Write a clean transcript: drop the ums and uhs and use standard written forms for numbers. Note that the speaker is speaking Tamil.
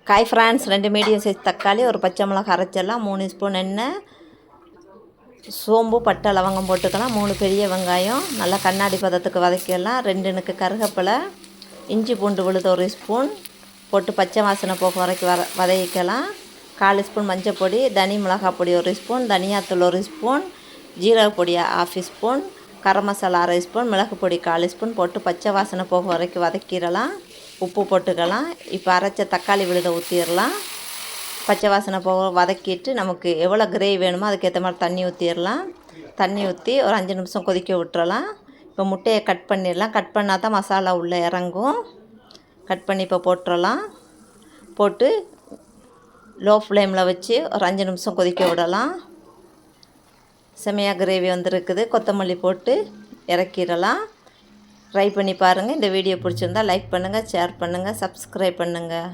காய் ஃப்ரான்ஸ் 2 மீடியம் சைஸ் தக்காளி, ஒரு பச்சை மிளகாய் அரைச்சிடலாம். 3 ஸ்பூன் எண்ணெய், சோம்பு, பட்டை, லவங்கம் போட்டுக்கலாம். 3 பெரிய வெங்காயம் நல்லா கண்ணாடி பதத்துக்கு வதக்கிடலாம். 2 இனுக்கு கருவேப்பிலை, இஞ்சி பூண்டு விழுது 1 ஸ்பூன் போட்டு பச்சை வாசனை போக வரைக்கும் வதக்கிக்கலாம். 1/4 ஸ்பூன் மஞ்சள் பொடி, தனி மிளகாய் பொடி 1 ஸ்பூன், தனியாத்தூள் 1 ஸ்பூன், ஜீரக பொடி 1/2 ஸ்பூன், கரம் மசாலா 1/2 ஸ்பூன், மிளகு பொடி 1/4 ஸ்பூன் போட்டு பச்சை வாசனை போக வரைக்கும் வதக்கிடலாம். உப்பு போட்டுக்கலாம். இப்போ அரைச்ச தக்காளி விழுதை ஊற்றிடலாம். பச்சை வாசனை போக வதக்கிட்டு நமக்கு எவ்வளோ கிரேவி வேணுமோ அதுக்கேற்ற மாதிரி தண்ணி ஊற்றிடலாம். தண்ணி ஊற்றி ஒரு 5 நிமிஷம் கொதிக்க விட்டுறலாம். இப்போ முட்டையை கட் பண்ணிடலாம். கட் பண்ணால் தான் மசாலா உள்ளே இறங்கும். கட் பண்ணி இப்போ போட்டுடலாம். போட்டு லோ ஃப்ளேமில் வச்சு ஒரு 5 நிமிஷம் கொதிக்க விடலாம். செமையாக கிரேவி வந்துருக்குது. கொத்தமல்லி போட்டு இறக்கிடலாம். ட்ரை பண்ணி பாருங்கள். இந்த வீடியோ பிடிச்சிருந்தால் லைக் பண்ணுங்கள், ஷேர் பண்ணுங்கள், சப்ஸ்கிரைப் பண்ணுங்கள்.